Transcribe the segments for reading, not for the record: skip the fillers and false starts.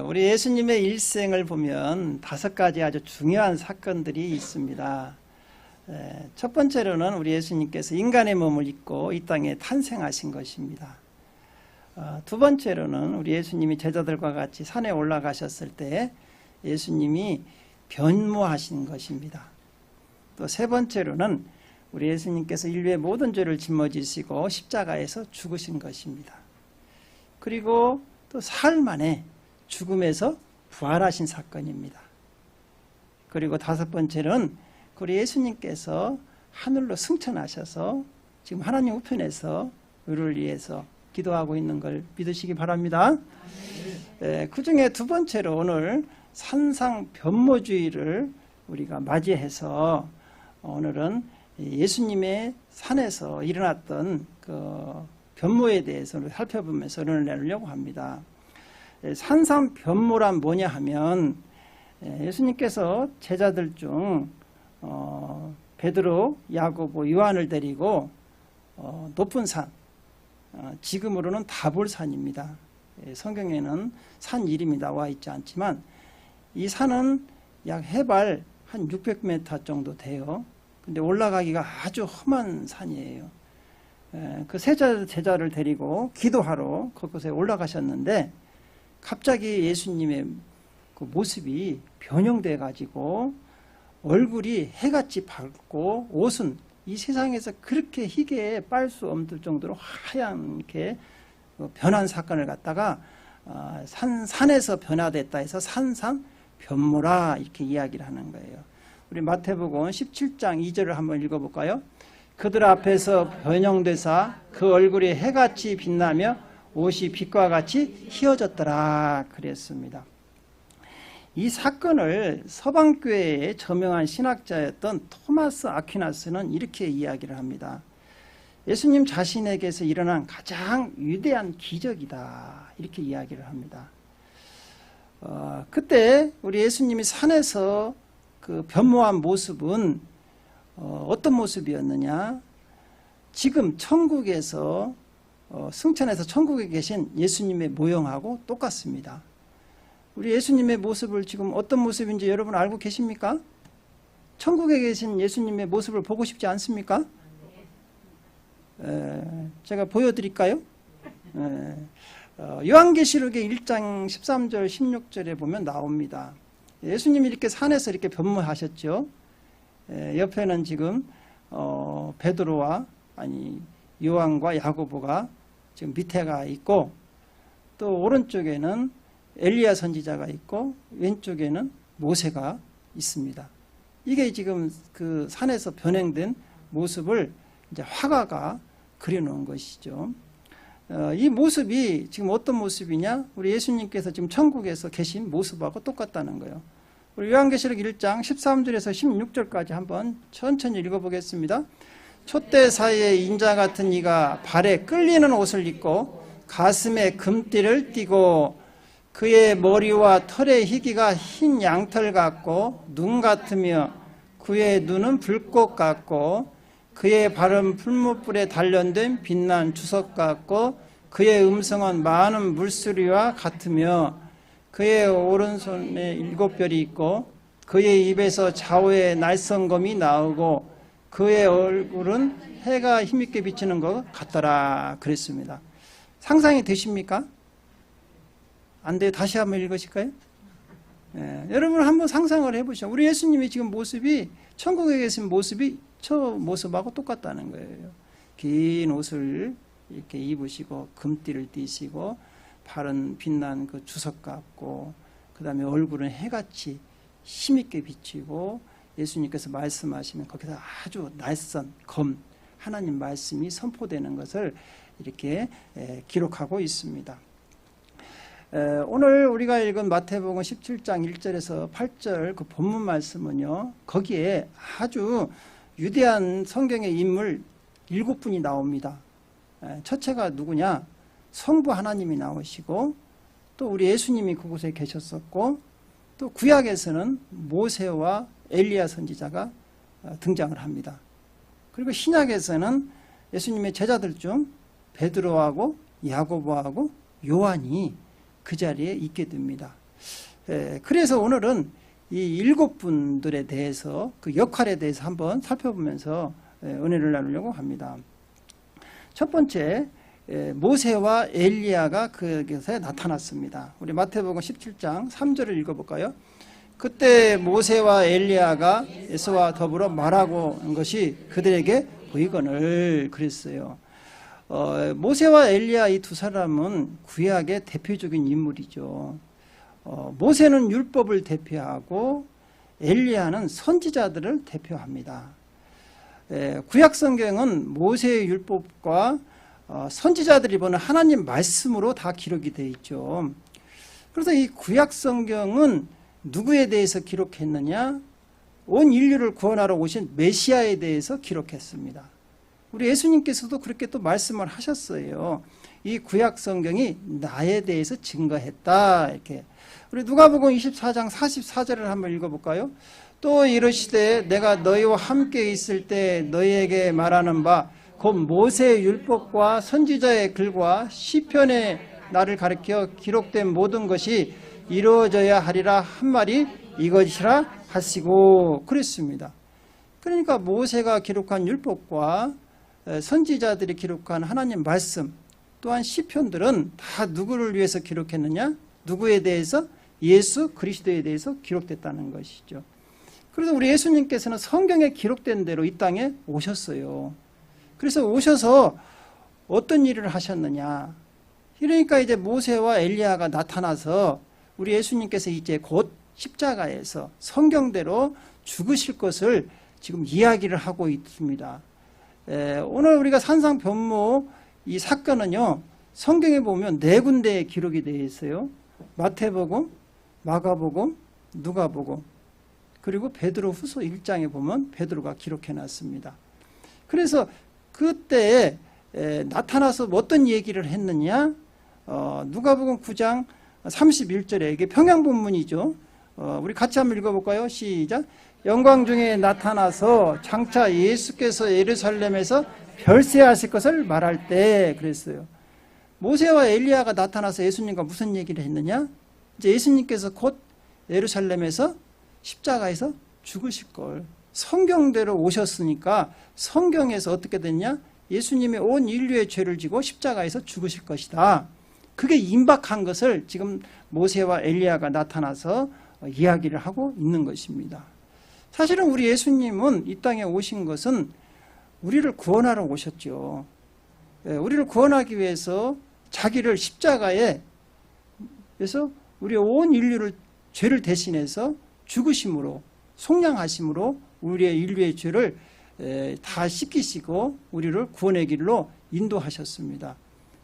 우리 예수님의 일생을 보면 5가지 아주 중요한 사건들이 있습니다. 첫 번째로는 우리 예수님께서 인간의 몸을 입고 이 땅에 탄생하신 것입니다. 두 번째로는 우리 예수님이 제자들과 같이 산에 올라가셨을 때 예수님이 변모하신 것입니다. 또 세 번째로는 우리 예수님께서 인류의 모든 죄를 짊어지시고 십자가에서 죽으신 것입니다. 그리고 또 사흘 만에 죽음에서 부활하신 사건입니다. 그리고 5번째는 우리 예수님께서 하늘로 승천하셔서 지금 하나님 우편에서 우리를 위해서 기도하고 있는 걸 믿으시기 바랍니다. 그 중에 두 번째로 오늘 산상 변모주의를 우리가 맞이해서 오늘은 예수님의 산에서 일어났던 그 변모에 대해서 살펴보면서 의논을 나누려고 합니다. 산상 변모란 뭐냐 하면 예수님께서 제자들 중 베드로, 야고보, 요한을 데리고 높은 산, 지금으로는 다볼산입니다. 성경에는 산 이름이 나와 있지 않지만 이 산은 약 해발 한 600m 정도 돼요. 근데 올라가기가 아주 험한 산이에요. 그 제자를 데리고 기도하러 그곳에 올라가셨는데 갑자기 예수님의 그 모습이 변형돼 가지고 얼굴이 해같이 밝고 옷은 이 세상에서 그렇게 희게 빨 수 없을 정도로 하얗게 변한 사건을 갖다가 산에서 변화됐다 해서 산상 변모라 이렇게 이야기를 하는 거예요. 우리 마태복음 17장 2절을 한번 읽어볼까요? 그들 앞에서 변형되사 그 얼굴이 해같이 빛나며 옷이 빛과 같이 희어졌더라 그랬습니다. 이 사건을 서방교회의 저명한 신학자였던 토마스 아퀴나스는 이렇게 이야기를 합니다. 예수님 자신에게서 일어난 가장 위대한 기적이다 이렇게 이야기를 합니다. 그때 우리 예수님이 산에서 그 변모한 모습은 어떤 모습이었느냐? 지금 천국에서 승천해서 천국에 계신 예수님의 모형하고 똑같습니다. 우리 예수님의 모습을 지금 어떤 모습인지 여러분 알고 계십니까? 천국에 계신 예수님의 모습을 보고 싶지 않습니까? 제가 보여드릴까요? 요한계시록의 1장 13절 16절에 보면 나옵니다. 예수님이 이렇게 산에서 이렇게 변모하셨죠. 옆에는 지금 베드로와 요한과 야고보가 지금 밑에가 있고 또 오른쪽에는 엘리야 선지자가 있고 왼쪽에는 모세가 있습니다. 이게 지금 그 산에서 변형된 모습을 이제 화가가 그려놓은 것이죠. 이 모습이 지금 어떤 모습이냐? 우리 예수님께서 지금 천국에서 계신 모습하고 똑같다는 거예요. 우리 요한계시록 1장 13절에서 16절까지 한번 천천히 읽어보겠습니다. 촛대 사이에 인자 같은 이가 발에 끌리는 옷을 입고 가슴에 금띠를 띠고 그의 머리와 털의 희기가 흰 양털 같고 눈 같으며 그의 눈은 불꽃 같고 그의 발은 풀무불에 단련된 빛난 주석 같고 그의 음성은 많은 물소리와 같으며 그의 오른손에 7별이 있고 그의 입에서 좌우에 날성검이 나오고 그의 얼굴은 해가 힘있게 비치는 것 같더라 그랬습니다. 상상이 되십니까? 안 돼요? 다시 한번 읽으실까요? 여러분 한번 상상을 해보시죠. 우리 예수님이 지금 모습이 천국에 계신 모습이 저 모습하고 똑같다는 거예요. 긴 옷을 이렇게 입으시고 금띠를 띠시고 발은 빛난 그 주석 같고 그 다음에 얼굴은 해같이 힘있게 비치고 예수님께서 말씀하시면 거기서 아주 낯선 검 하나님 말씀이 선포되는 것을 이렇게 기록하고 있습니다. 오늘 우리가 읽은 마태복음 17장 1절에서 8절 그 본문 말씀은요, 거기에 아주 위대한 성경의 인물 7분이 나옵니다. 첫째가 누구냐? 성부 하나님이 나오시고 또 우리 예수님이 그곳에 계셨었고 또 구약에서는 모세와 엘리야 선지자가 등장을 합니다. 그리고 신약에서는 예수님의 제자들 중 베드로하고 야고보하고 요한이 그 자리에 있게 됩니다. 그래서 오늘은 이 7분들에 대해서 그 역할에 대해서 한번 살펴보면서 은혜를 나누려고 합니다. 첫 번째, 모세와 엘리야가 그곳에 나타났습니다. 우리 마태복음 17장 3절을 읽어볼까요? 그때 모세와 엘리야가 예수와 더불어 말하고 한 것이 그들에게 보이거늘 그랬어요. 모세와 엘리야 이 두 사람은 구약의 대표적인 인물이죠. 모세는 율법을 대표하고 엘리야는 선지자들을 대표합니다. 구약 성경은 모세의 율법과 선지자들이 보는 하나님 말씀으로 다 기록이 되어 있죠. 그래서 이 구약 성경은 누구에 대해서 기록했느냐? 온 인류를 구원하러 오신 메시아에 대해서 기록했습니다. 우리 예수님께서도 그렇게 또 말씀을 하셨어요. 이 구약 성경이 나에 대해서 증거했다. 이렇게. 우리 누가복음 24장 44절을 한번 읽어볼까요? 또 이르시되 내가 너희와 함께 있을 때 너희에게 말하는 바 곧 모세의 율법과 선지자의 글과 시편의 나를 가리켜 기록된 모든 것이 이루어져야 하리라 한 말이 이것이라 하시고 그랬습니다. 그러니까 모세가 기록한 율법과 선지자들이 기록한 하나님 말씀 또한 시편들은 다 누구를 위해서 기록했느냐? 누구에 대해서? 예수 그리스도에 대해서 기록됐다는 것이죠. 그래서 우리 예수님께서는 성경에 기록된 대로 이 땅에 오셨어요. 그래서 오셔서 어떤 일을 하셨느냐? 그러니까 이제 모세와 엘리야가 나타나서 우리 예수님께서 이제 곧 십자가에서 성경대로 죽으실 것을 지금 이야기를 하고 있습니다. 오늘 우리가 산상 변모 이 사건은요, 성경에 보면 4군데에 기록이 되어 있어요. 마태복음, 마가복음, 누가복음, 그리고 베드로후서 1장에 보면 베드로가 기록해 놨습니다. 그래서 그때 나타나서 어떤 얘기를 했느냐? 누가복음 9장 31절에 이게 평양 본문이죠. 우리 같이 한번 읽어볼까요? 시작. 영광 중에 나타나서 장차 예수께서 예루살렘에서 별세하실 것을 말할 때 그랬어요. 모세와 엘리야가 나타나서 예수님과 무슨 얘기를 했느냐? 이제 예수님께서 곧 예루살렘에서 십자가에서 죽으실 걸 성경대로 오셨으니까 성경에서 어떻게 됐냐? 예수님이 온 인류의 죄를 지고 십자가에서 죽으실 것이다. 그게 임박한 것을 지금 모세와 엘리야가 나타나서 이야기를 하고 있는 것입니다. 사실은 우리 예수님은 이 땅에 오신 것은 우리를 구원하러 오셨죠. 우리를 구원하기 위해서 자기를 십자가에 그래서 우리 온 인류를 죄를 대신해서 죽으심으로 속량하심으로 우리의 인류의 죄를 다 씻기시고 우리를 구원의 길로 인도하셨습니다.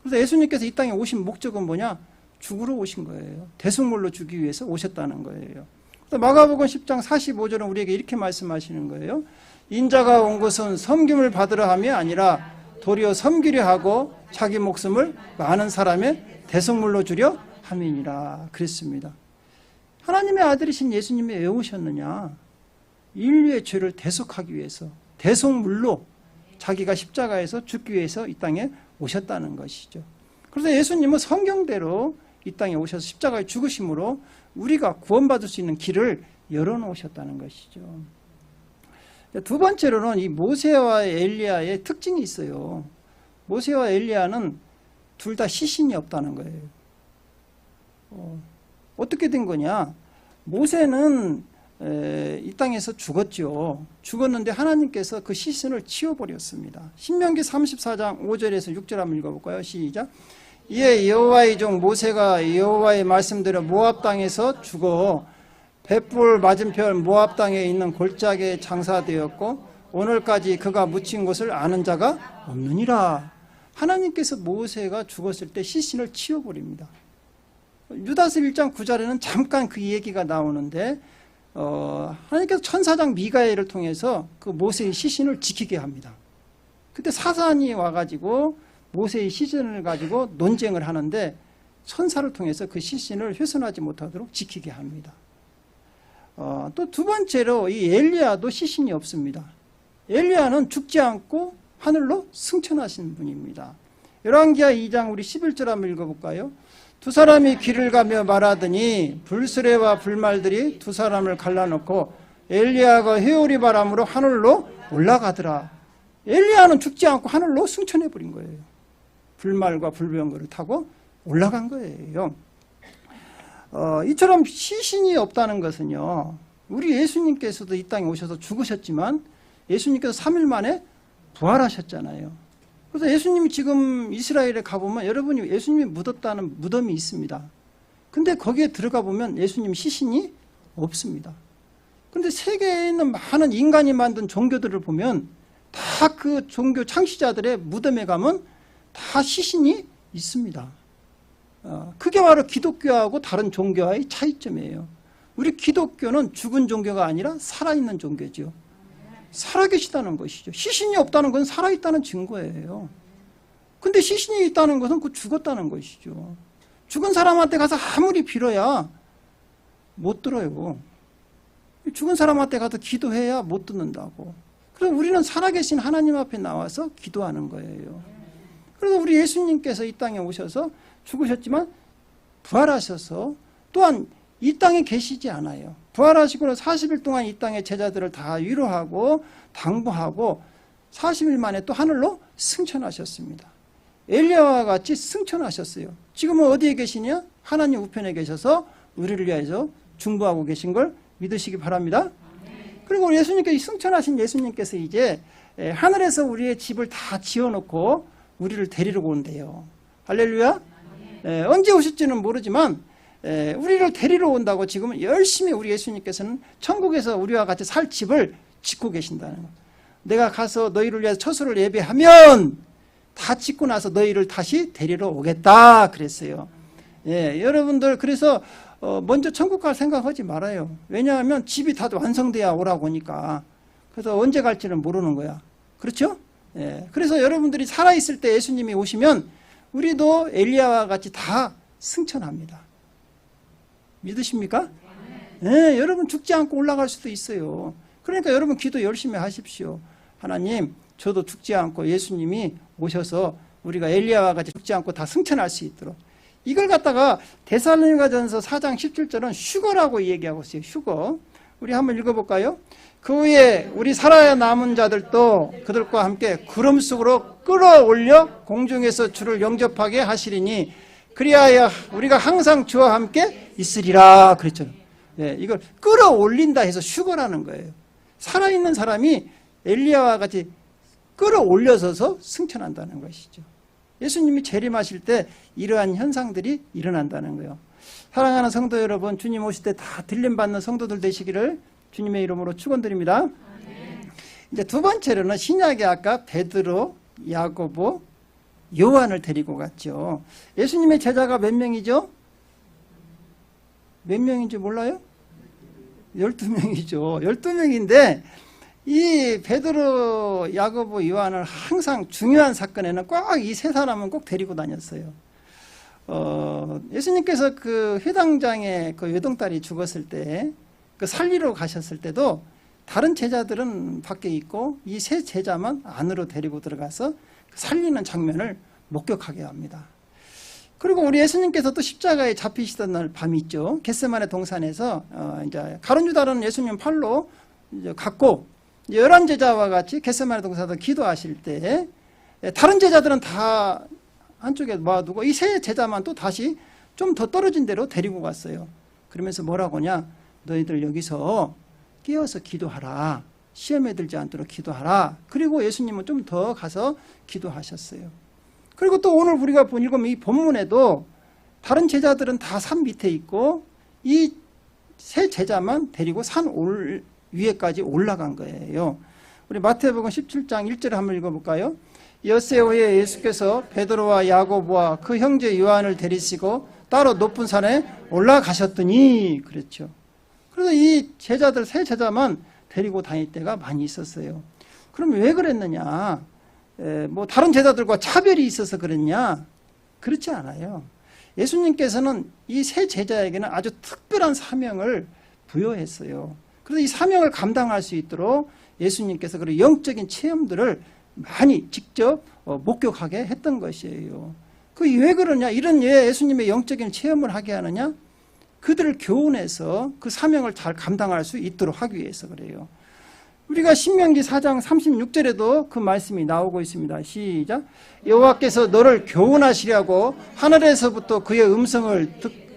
그래서 예수님께서 이 땅에 오신 목적은 뭐냐? 죽으러 오신 거예요. 대속물로 주기 위해서 오셨다는 거예요. 마가복음 10장 45절은 우리에게 이렇게 말씀하시는 거예요. 인자가 온 것은 섬김을 받으려 함이 아니라 도리어 섬기려 하고 자기 목숨을 많은 사람의 대속물로 주려 함이니라 그랬습니다. 하나님의 아들이신 예수님이 왜 오셨느냐? 인류의 죄를 대속하기 위해서 대속물로 자기가 십자가에서 죽기 위해서 이 땅에 오셨다는 것이죠. 그래서 예수님은 성경대로 이 땅에 오셔서 십자가에 죽으심으로 우리가 구원받을 수 있는 길을 열어놓으셨다는 것이죠. 두 번째로는 이 모세와 엘리야의 특징이 있어요. 모세와 엘리야는 둘 다 시신이 없다는 거예요. 어떻게 된 거냐? 모세는 이 땅에서 죽었죠. 죽었는데 하나님께서 그 시신을 치워버렸습니다. 신명기 34장 5절에서 6절 한번 읽어볼까요? 시작. 이에 여호와의 종 모세가 여호와의 말씀대로 모압 땅에서 죽어 벳불 맞은편 모압 땅에 있는 골짜기에 장사되었고 오늘까지 그가 묻힌 곳을 아는 자가 없느니라. 하나님께서 모세가 죽었을 때 시신을 치워버립니다. 유다서 1장 9절에는 잠깐 그 얘기가 나오는데 하나님께서 천사장 미가엘을 통해서 그 모세의 시신을 지키게 합니다. 그때 사단이 와가지고 모세의 시신을 가지고 논쟁을 하는데 천사를 통해서 그 시신을 훼손하지 못하도록 지키게 합니다. 또 두 번째로 이 엘리야도 시신이 없습니다. 엘리야는 죽지 않고 하늘로 승천하신 분입니다. 열왕기하 2장 우리 11절 한번 읽어볼까요? 두 사람이 길을 가며 말하더니 불수레와 불말들이 두 사람을 갈라놓고 엘리야가 회오리 바람으로 하늘로 올라가더라. 엘리야는 죽지 않고 하늘로 승천해 버린 거예요. 불말과 불병거를 타고 올라간 거예요. 이처럼 시신이 없다는 것은요, 우리 예수님께서도 이 땅에 오셔서 죽으셨지만 예수님께서 3일 만에 부활하셨잖아요. 그래서 예수님이 지금 이스라엘에 가보면 여러분이 예수님이 묻었다는 무덤이 있습니다. 근데 거기에 들어가 보면 예수님 시신이 없습니다. 근데 세계에 있는 많은 인간이 만든 종교들을 보면 다 그 종교 창시자들의 무덤에 가면 다 시신이 있습니다. 그게 바로 기독교하고 다른 종교와의 차이점이에요. 우리 기독교는 죽은 종교가 아니라 살아있는 종교죠. 살아계시다는 것이죠. 시신이 없다는 건 살아있다는 증거예요. 근데 시신이 있다는 것은 그 죽었다는 것이죠. 죽은 사람한테 가서 아무리 빌어야 못 들어요. 죽은 사람한테 가서 기도해야 못 듣는다고. 그래서 우리는 살아계신 하나님 앞에 나와서 기도하는 거예요. 그래서 우리 예수님께서 이 땅에 오셔서 죽으셨지만 부활하셔서 또한 이 땅에 계시지 않아요. 부활하시고는 40일 동안 이 땅의 제자들을 다 위로하고 당부하고 40일 만에 또 하늘로 승천하셨습니다. 엘리야와 같이 승천하셨어요. 지금은 어디에 계시냐? 하나님 우편에 계셔서 우리를 위해서 중보하고 계신 걸 믿으시기 바랍니다. 그리고 예수님께서 승천하신 예수님께서 이제 하늘에서 우리의 집을 다 지어놓고 우리를 데리러 온대요. 할렐루야. 언제 오실지는 모르지만 우리를 데리러 온다고 지금 열심히 우리 예수님께서는 천국에서 우리와 같이 살 집을 짓고 계신다는 거예요. 내가 가서 너희를 위해서 처소를 예배하면 다 짓고 나서 너희를 다시 데리러 오겠다 그랬어요. 여러분들 그래서 먼저 천국 갈 생각하지 말아요. 왜냐하면 집이 다 완성돼야 오라고 하니까. 그래서 언제 갈지는 모르는 거야. 그렇죠? 그래서 여러분들이 살아있을 때 예수님이 오시면 우리도 엘리야와 같이 다 승천합니다. 믿으십니까? 네, 여러분 죽지 않고 올라갈 수도 있어요. 그러니까 여러분 기도 열심히 하십시오. 하나님, 저도 죽지 않고 예수님이 오셔서 우리가 엘리야와 같이 죽지 않고 다 승천할 수 있도록. 이걸 갖다가 데살로니가전서 4장 17절은 휴거라고 얘기하고 있어요. 휴거. 우리 한번 읽어볼까요? 그 후에 우리 살아야 남은 자들도 그들과 함께 구름 속으로 끌어올려 공중에서 주를 영접하게 하시리니 그리하여 우리가 항상 주와 함께 있으리라 그랬죠. 이걸 끌어올린다 해서 휴거라는 거예요. 살아있는 사람이 엘리야와 같이 끌어올려서서 승천한다는 것이죠. 예수님이 재림하실 때 이러한 현상들이 일어난다는 거예요. 사랑하는 성도 여러분, 주님 오실 때 다 들림받는 성도들 되시기를 주님의 이름으로 축원드립니다. 이제 두 번째로는 신약에 아까 베드로, 야고보, 요한을 데리고 갔죠. 예수님의 제자가 몇 명이죠? 몇 명인지 몰라요? 12명이죠. 12명인데 이 베드로, 야고보, 요한을 항상 중요한 사건에는 꼭 이 세 사람은 꼭 데리고 다녔어요. 예수님께서 그 회당장에 그 외동딸이 죽었을 때 그 살리러 가셨을 때도 다른 제자들은 밖에 있고 이 세 제자만 안으로 데리고 들어가서 살리는 장면을 목격하게 합니다. 그리고 우리 예수님께서 또 십자가에 잡히시던 날 밤이 있죠. 겟세마네 동산에서 이제 가룟 유다는 예수님 팔로 이제 갖고 11제자와 같이 겟세마네 동산에서 기도하실 때 다른 제자들은 다 한쪽에 모아두고 이 세 제자만 또 다시 좀 더 떨어진 데로 데리고 갔어요. 그러면서 뭐라고 하냐? 너희들 여기서 깨어서 기도하라. 시험에 들지 않도록 기도하라. 그리고 예수님은 좀 더 가서 기도하셨어요. 그리고 또 오늘 우리가 읽으면 이 본문에도 다른 제자들은 다 산 밑에 있고 이 세 제자만 데리고 산 위에까지 올라간 거예요. 우리 마태복음 17장 1절을 한번 읽어볼까요? 엿새 후에 예수께서 베드로와 야고보와 그 형제 요한을 데리시고 따로 높은 산에 올라가셨더니 그랬죠. 그래서 이 제자들 세 제자만 데리고 다닐 때가 많이 있었어요. 그럼 왜 그랬느냐? 뭐 다른 제자들과 차별이 있어서 그랬냐? 그렇지 않아요. 예수님께서는 이 세 제자에게는 아주 특별한 사명을 부여했어요. 그래서 이 사명을 감당할 수 있도록 예수님께서 그런 영적인 체험들을 많이 직접 목격하게 했던 것이에요. 그 왜 그러냐? 이런 왜 예수님의 영적인 체험을 하게 하느냐? 그들을 교훈해서 그 사명을 잘 감당할 수 있도록 하기 위해서 그래요. 우리가 신명기 4장 36절에도 그 말씀이 나오고 있습니다. 시작. 여호와께서 너를 교훈하시려고 하늘에서부터 그의 음성을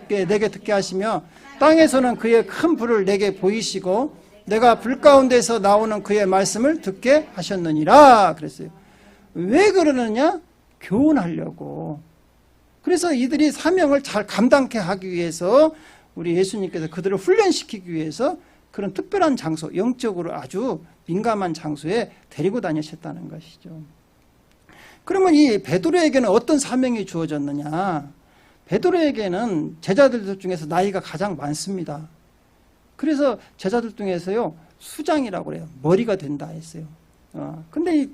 내게 듣게 하시며 땅에서는 그의 큰 불을 내게 보이시고 내가 불 가운데서 나오는 그의 말씀을 듣게 하셨느니라 그랬어요. 왜 그러느냐? 교훈하려고. 그래서 이들이 사명을 잘 감당케 하기 위해서 우리 예수님께서 그들을 훈련시키기 위해서 그런 특별한 장소, 영적으로 아주 민감한 장소에 데리고 다니셨다는 것이죠. 그러면 이 베드로에게는 어떤 사명이 주어졌느냐? 베드로에게는 제자들 중에서 나이가 가장 많습니다. 그래서 제자들 중에서요, 수장이라고 그래요. 머리가 된다 했어요. 근데 이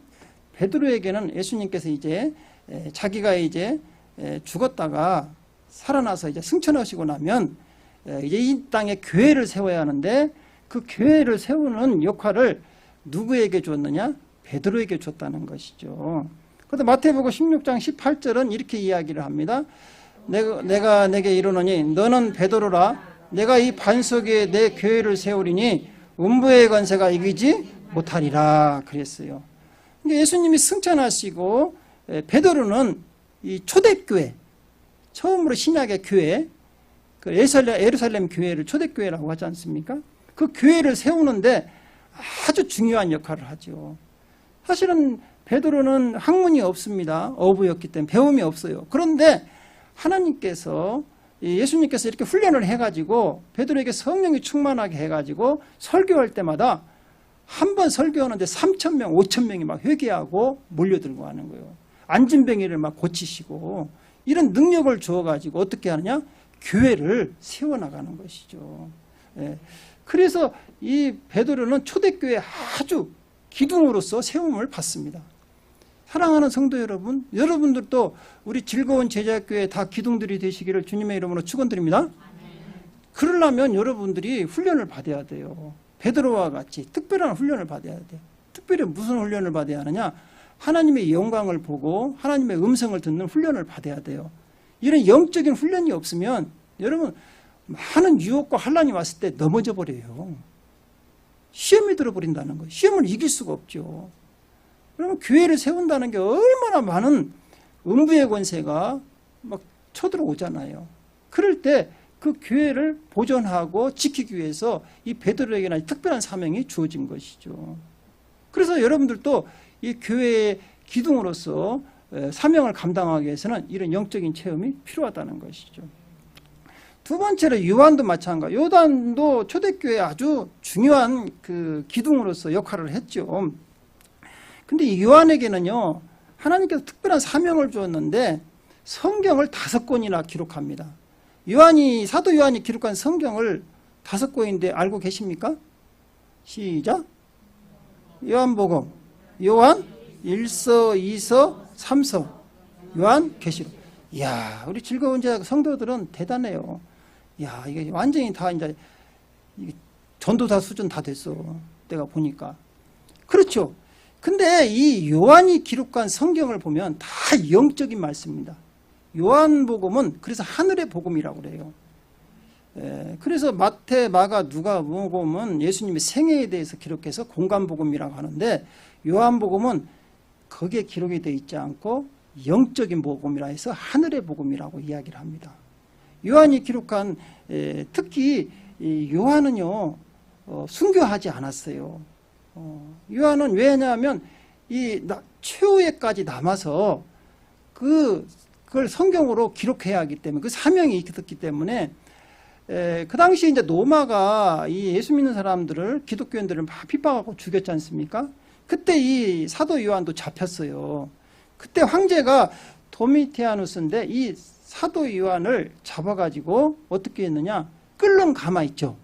베드로에게는 예수님께서 이제 자기가 이제 죽었다가 살아나서 이제 승천하시고 나면 이제 이 땅에 교회를 세워야 하는데 그 교회를 세우는 역할을 누구에게 줬느냐? 베드로에게 줬다는 것이죠. 그런데 마태복음 16장 18절은 이렇게 이야기를 합니다. 내가 내게 이르노니 너는 베드로라. 내가 이 반석 위에 내 교회를 세우리니 음부의 권세가 이기지 못하리라 그랬어요. 그러니까 예수님이 승천하시고 베드로는 이 초대교회, 처음으로 신약의 교회, 그 예루살렘 교회를 초대교회라고 하지 않습니까? 그 교회를 세우는데 아주 중요한 역할을 하죠. 사실은 베드로는 학문이 없습니다. 어부였기 때문에 배움이 없어요. 그런데 하나님께서 예수님께서 이렇게 훈련을 해가지고 베드로에게 성령이 충만하게 해가지고 설교할 때마다 한 번 설교하는데 3,000명, 5,000명이 막 회개하고 몰려들고 하는 거예요. 안진뱅이를 막 고치시고 이런 능력을 주어가지고 어떻게 하느냐? 교회를 세워나가는 것이죠. 그래서 이 베드로는 초대교회 아주 기둥으로서 세움을 받습니다. 사랑하는 성도 여러분, 여러분들도 우리 즐거운 제자교회 다 기둥들이 되시기를 주님의 이름으로 축원드립니다. 그러려면 여러분들이 훈련을 받아야 돼요. 베드로와 같이 특별한 훈련을 받아야 돼요. 특별히 무슨 훈련을 받아야 하느냐? 하나님의 영광을 보고 하나님의 음성을 듣는 훈련을 받아야 돼요. 이런 영적인 훈련이 없으면 여러분 많은 유혹과 환란이 왔을 때 넘어져 버려요. 시험이 들어버린다는 거예요. 시험을 이길 수가 없죠. 그러면 교회를 세운다는 게 얼마나 많은 음부의 권세가 막 쳐들어오잖아요. 그럴 때 그 교회를 보존하고 지키기 위해서 이 베드로에게는 특별한 사명이 주어진 것이죠. 그래서 여러분들도 이 교회의 기둥으로서 사명을 감당하기 위해서는 이런 영적인 체험이 필요하다는 것이죠. 두 번째로 요한도 마찬가지. 요한도 초대교회에 아주 중요한 그 기둥으로서 역할을 했죠. 근데 이 요한에게는요, 하나님께서 특별한 사명을 주었는데 성경을 5권이나 기록합니다. 사도 요한이 기록한 성경을 5권인데 알고 계십니까? 시작. 요한복음, 요한 1서, 2서, 3서, 요한 계시록. 이야, 우리 즐거운 제 성도들은 대단해요. 이야, 이게 완전히 다 이제 전도사 수준 다 됐어. 내가 보니까. 그렇죠. 근데 이 요한이 기록한 성경을 보면 다 영적인 말씀입니다. 요한복음은 그래서 하늘의 복음이라고 그래요. 그래서 마태, 마가, 누가복음은 예수님의 생애에 대해서 기록해서 공간복음이라고 하는데 요한복음은 거기에 기록이 되어 있지 않고 영적인 복음이라 해서 하늘의 복음이라고 이야기를 합니다. 요한이 기록한 특히 요한은요 순교하지 않았어요. 요한은 왜냐하면 이 최후에까지 남아서 그걸 성경으로 기록해야 하기 때문에 그 사명이 있기 때문에 그 당시 이제 로마가 이 예수 믿는 사람들을 기독교인들을 막 핍박하고 죽였지 않습니까? 그때 이 사도 요한도 잡혔어요. 그때 황제가 도미티아누스인데 이 사도 요한을 잡아가지고 어떻게 했느냐? 끓는 가마 있죠.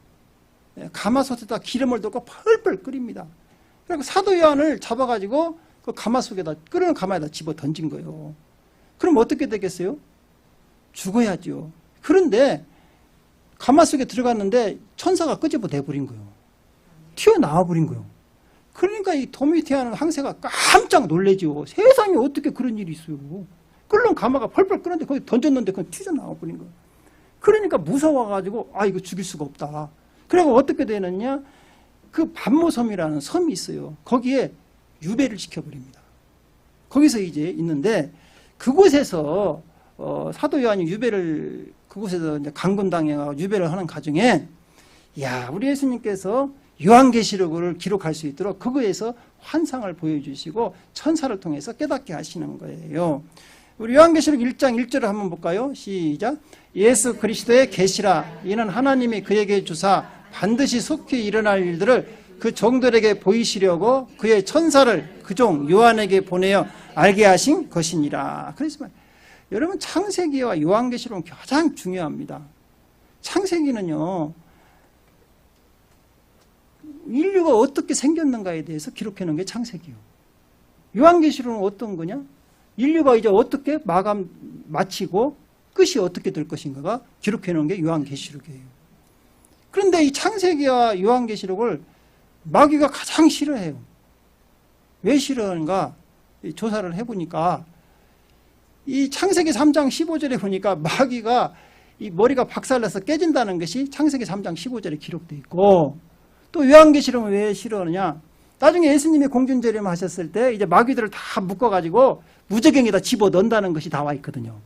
가마솥에다 기름을 넣고 펄펄 끓입니다. 그리고 사도 요한을 잡아가지고 그 가마속에다 끓는 가마에다 집어 던진 거예요. 그럼 어떻게 되겠어요? 죽어야죠. 그런데 가마 속에 들어갔는데 천사가 끄집어 내버린 거예요. 튀어나와 버린 거예요. 그러니까 이 도미티아는 황제가 깜짝 놀래죠. 세상에 어떻게 그런 일이 있어요. 끓는 가마가 펄펄 끓는데 거기 던졌는데 그건 튀어나와 버린 거예요. 그러니까 무서워가지고 이거 죽일 수가 없다. 그리고 어떻게 되느냐, 그 반모섬이라는 섬이 있어요. 거기에 유배를 시켜버립니다. 거기서 이제 있는데 그곳에서 사도 요한이 유배를 그곳에서 이제 강권당해가 유배를 하는 과정에 우리 예수님께서 요한계시록을 기록할 수 있도록 그거에서 환상을 보여주시고 천사를 통해서 깨닫게 하시는 거예요. 우리 요한계시록 1장 1절을 한번 볼까요? 시작. 예수 그리스도의 계시라. 이는 하나님이 그에게 주사 반드시 속히 일어날 일들을 그 종들에게 보이시려고 그의 천사를 그 종 요한에게 보내어 알게 하신 것이니라. 그래서 여러분, 창세기와 요한계시록은 가장 중요합니다. 창세기는요, 인류가 어떻게 생겼는가에 대해서 기록해 놓은 게 창세기예요. 요한계시록은 어떤 거냐? 인류가 이제 어떻게 마치고 끝이 어떻게 될 것인가가 기록해 놓은 게 요한계시록이에요. 그런데 이 창세기와 요한계시록을 마귀가 가장 싫어해요. 왜 싫어하는가? 조사를 해보니까 이 창세기 3장 15절에 보니까 마귀가 이 머리가 박살나서 깨진다는 것이 창세기 3장 15절에 기록되어 있고, 또 요한계시록은 왜 싫어하느냐? 나중에 예수님이 공중재림 하셨을 때 이제 마귀들을 다 묶어가지고 무저갱에다 집어 넣는다는 것이 나와 있거든요.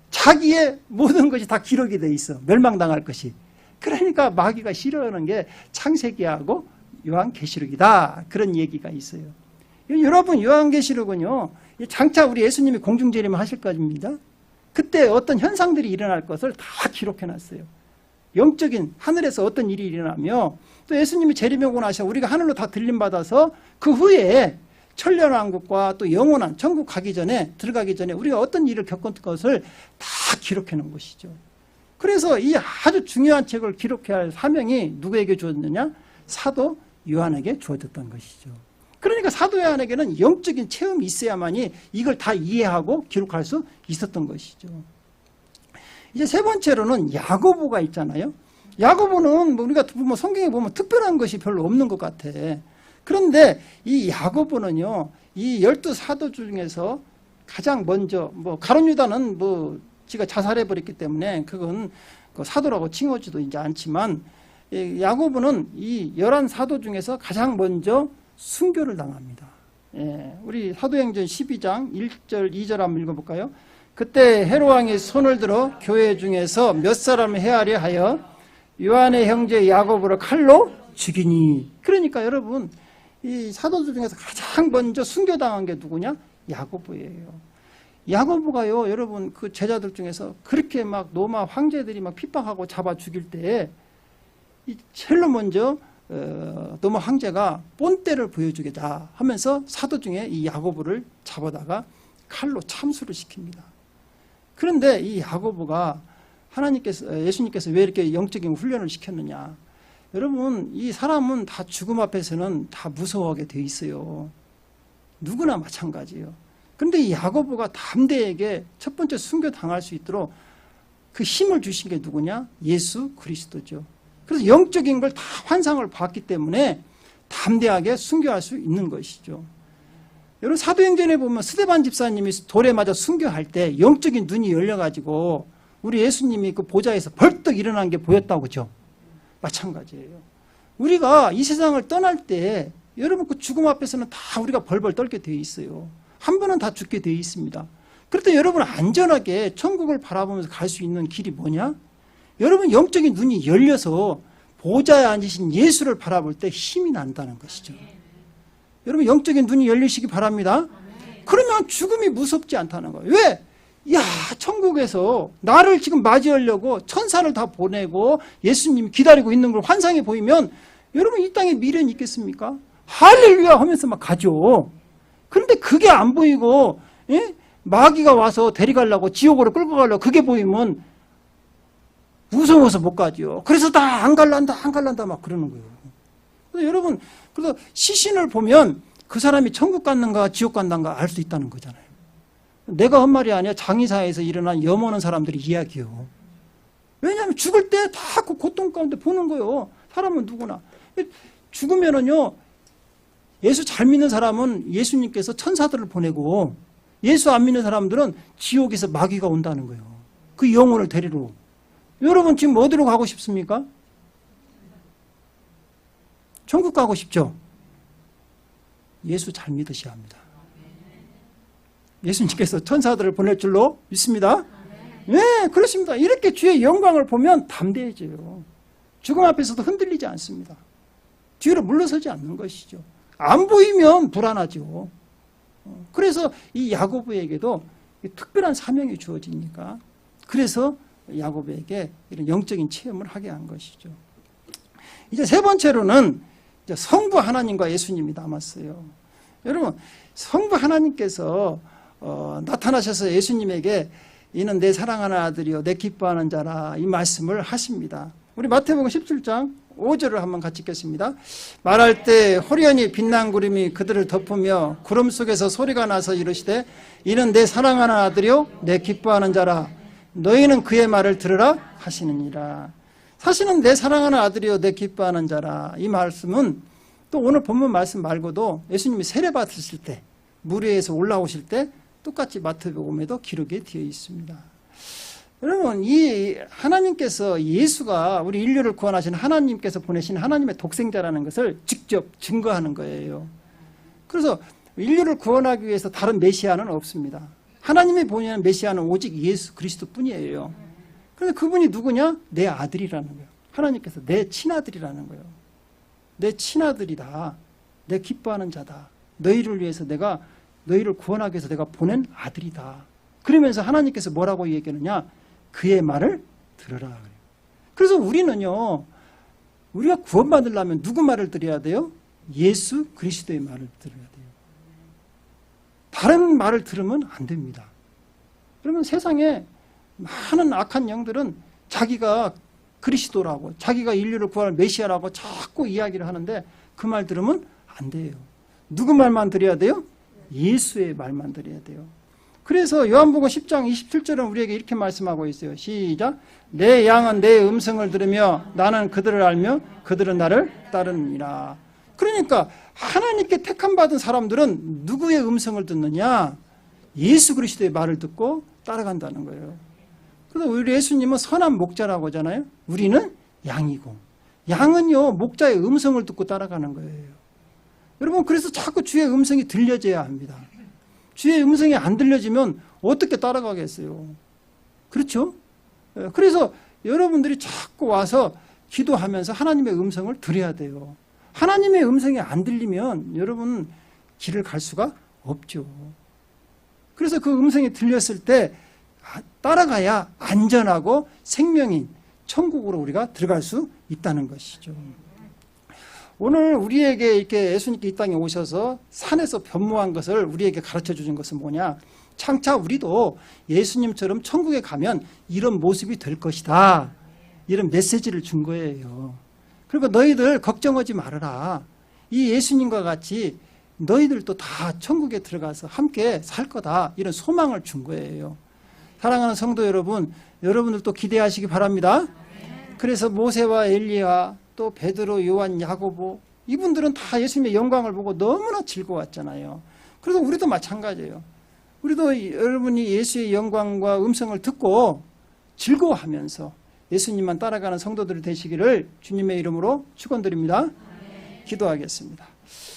자기의 모든 것이 다 기록이 돼 있어. 멸망당할 것이. 그러니까 마귀가 싫어하는 게 창세기하고 요한계시록이다. 그런 얘기가 있어요. 여러분, 요한계시록은요, 장차 우리 예수님이 공중재림 하실 것입니다. 그때 어떤 현상들이 일어날 것을 다 기록해 놨어요. 영적인 하늘에서 어떤 일이 일어나며, 또 예수님이 재림하고 나셔 우리가 하늘로 다 들림받아서 그 후에 천년왕국과 또 영원한 천국 들어가기 전에 우리가 어떤 일을 겪은 것을 다 기록해 놓은 것이죠. 그래서 이 아주 중요한 책을 기록해야 할 사명이 누구에게 주어졌느냐? 사도 요한에게 주어졌던 것이죠. 그러니까 사도 요한에게는 영적인 체험이 있어야만이 이걸 다 이해하고 기록할 수 있었던 것이죠. 이제 세 번째로는 야고보가 있잖아요. 야고보는 우리가 보면 성경에 보면 특별한 것이 별로 없는 것 같아. 그런데 이 야고보는요, 이 12사도 중에서 가장 먼저, 가룟 유다는 지가 자살해버렸기 때문에 그건 사도라고 칭하지도 이제 않지만, 야고보는 이 11사도 중에서 가장 먼저 순교를 당합니다. 우리 사도행전 12장 1절 2절 한번 읽어볼까요? 그때 헤롯 왕이 손을 들어 교회 중에서 몇 사람을 헤아려 하여 요한의 형제 야고보를 칼로 죽이니. 그러니까 여러분, 이 사도들 중에서 가장 먼저 순교당한 게 누구냐? 야고보예요. 야고보가요, 여러분, 그 제자들 중에서 그렇게 막 로마 황제들이 막 핍박하고 잡아 죽일 때 이 제일 먼저 로마 황제가 본때를 보여주겠다 하면서 사도 중에 이 야고보를 잡아다가 칼로 참수를 시킵니다. 그런데 이 야고보가 예수님께서 왜 이렇게 영적인 훈련을 시켰느냐? 여러분, 이 사람은 다 죽음 앞에서는 다 무서워하게 돼 있어요. 누구나 마찬가지예요. 그런데 이 야고보가 담대하게 첫 번째 순교 당할 수 있도록 그 힘을 주신 게 누구냐? 예수 그리스도죠. 그래서 영적인 걸 다 환상을 봤기 때문에 담대하게 순교할 수 있는 것이죠. 여러분, 사도행전에 보면 스데반 집사님이 돌에 맞아 순교할 때 영적인 눈이 열려가지고 우리 예수님이 그 보좌에서 벌떡 일어난 게 보였다고 그죠? 마찬가지예요. 우리가 이 세상을 떠날 때 여러분, 그 죽음 앞에서는 다 우리가 벌벌 떨게 되어 있어요. 한 번은 다 죽게 되어 있습니다. 그럴 때 여러분, 안전하게 천국을 바라보면서 갈 수 있는 길이 뭐냐? 여러분, 영적인 눈이 열려서 보좌에 앉으신 예수를 바라볼 때 힘이 난다는 것이죠. 여러분, 영적인 눈이 열리시기 바랍니다. 그러면 죽음이 무섭지 않다는 거예요. 왜? 천국에서 나를 지금 맞이하려고 천사를 다 보내고 예수님이 기다리고 있는 걸 환상에 보이면 여러분, 이 땅에 미련이 있겠습니까? 할렐루야 하면서 막 가죠. 그런데 그게 안 보이고 마귀가 와서 데려가려고 지옥으로 끌고 가려고 그게 보이면 무서워서 못 가죠. 그래서 다 안 갈란다 막 그러는 거예요. 그래서 여러분, 그래서 시신을 보면 그 사람이 천국 갔는가 지옥 갔는가 알 수 있다는 거잖아요. 내가 한 말이 아니야. 장의사에서 일어난 염오는 사람들이 이야기요. 왜냐하면 죽을 때 다 그 고통 가운데 보는 거예요. 사람은 누구나. 죽으면은요, 예수 잘 믿는 사람은 예수님께서 천사들을 보내고 예수 안 믿는 사람들은 지옥에서 마귀가 온다는 거예요. 그 영혼을 데리러. 여러분 지금 어디로 가고 싶습니까? 천국 가고 싶죠? 예수 잘 믿으셔야 합니다. 예수님께서 천사들을 보낼 줄로 믿습니다. 네, 그렇습니다. 이렇게 주의 영광을 보면 담대해져요. 죽음 앞에서도 흔들리지 않습니다. 뒤로 물러서지 않는 것이죠. 안 보이면 불안하죠. 그래서 이 야고보에게도 특별한 사명이 주어지니까 그래서 야고보에게 이런 영적인 체험을 하게 한 것이죠. 이제 세 번째로는 이제 성부 하나님과 예수님이 남았어요. 여러분 성부 하나님께서 나타나셔서 예수님에게 이는 내 사랑하는 아들이요 내 기뻐하는 자라 이 말씀을 하십니다. 우리 마태복음 17장 5절을 한번 같이 읽겠습니다. 말할 때 호련히 빛난 구름이 그들을 덮으며 구름 속에서 소리가 나서 이르시되 이는 내 사랑하는 아들이요 내 기뻐하는 자라 너희는 그의 말을 들으라 하시느니라. 사실은 내 사랑하는 아들이요 내 기뻐하는 자라 이 말씀은 또 오늘 본문 말씀 말고도 예수님이 세례 받으실 때 물 위에서 올라오실 때 똑같이 마태복음에도 기록이 되어 있습니다. 여러분 이 하나님께서 예수가 우리 인류를 구원하신 하나님께서 보내신 하나님의 독생자라는 것을 직접 증거하는 거예요. 그래서 인류를 구원하기 위해서 다른 메시아는 없습니다. 하나님이 보내는 메시아는 오직 예수 그리스도뿐이에요. 그래서 그분이 누구냐? 내 아들이라는 거예요. 하나님께서 내 친아들이라는 거예요. 내 친아들이다. 내 기뻐하는 자다. 너희를 위해서 내가 너희를 구원하기 위해서 내가 보낸 아들이다. 그러면서 하나님께서 뭐라고 얘기하느냐? 그의 말을 들으라. 그래서 우리는요, 우리가 구원받으려면 누구 말을 들어야 돼요? 예수 그리스도의 말을 들어야 돼요. 다른 말을 들으면 안 됩니다. 그러면 세상에 많은 악한 영들은 자기가 그리스도라고, 자기가 인류를 구할 메시아라고 자꾸 이야기를 하는데 그 말 들으면 안 돼요. 누구 말만 들어야 돼요? 예수의 말만 들어야 돼요. 그래서 요한복음 10장 27절은 우리에게 이렇게 말씀하고 있어요. 시작. 내 양은 내 음성을 들으며 나는 그들을 알며 그들은 나를 따르느니라. 그러니까 하나님께 택함 받은 사람들은 누구의 음성을 듣느냐? 예수 그리스도의 말을 듣고 따라간다는 거예요. 그래서 우리 예수님은 선한 목자라고 하잖아요. 우리는 양이고 양은요 목자의 음성을 듣고 따라가는 거예요. 여러분 그래서 자꾸 주의 음성이 들려져야 합니다. 주의 음성이 안 들려지면 어떻게 따라가겠어요? 그렇죠? 그래서 여러분들이 자꾸 와서 기도하면서 하나님의 음성을 들어야 돼요. 하나님의 음성이 안 들리면 여러분 길을 갈 수가 없죠. 그래서 그 음성이 들렸을 때 따라가야 안전하고 생명인 천국으로 우리가 들어갈 수 있다는 것이죠. 오늘 우리에게 이렇게 예수님께 이 땅에 오셔서 산에서 변모한 것을 우리에게 가르쳐 주신 것은 뭐냐? 장차 우리도 예수님처럼 천국에 가면 이런 모습이 될 것이다. 이런 메시지를 준 거예요. 그리고 너희들 걱정하지 말아라. 이 예수님과 같이 너희들도 다 천국에 들어가서 함께 살 거다. 이런 소망을 준 거예요. 사랑하는 성도 여러분, 여러분들도 기대하시기 바랍니다. 그래서 모세와 엘리야 또 베드로, 요한, 야고보 이분들은 다 예수님의 영광을 보고 너무나 즐거웠잖아요. 그래서 우리도 마찬가지예요. 우리도 여러분이 예수의 영광과 음성을 듣고 즐거워하면서 예수님만 따라가는 성도들이 되시기를 주님의 이름으로 축원드립니다. 기도하겠습니다.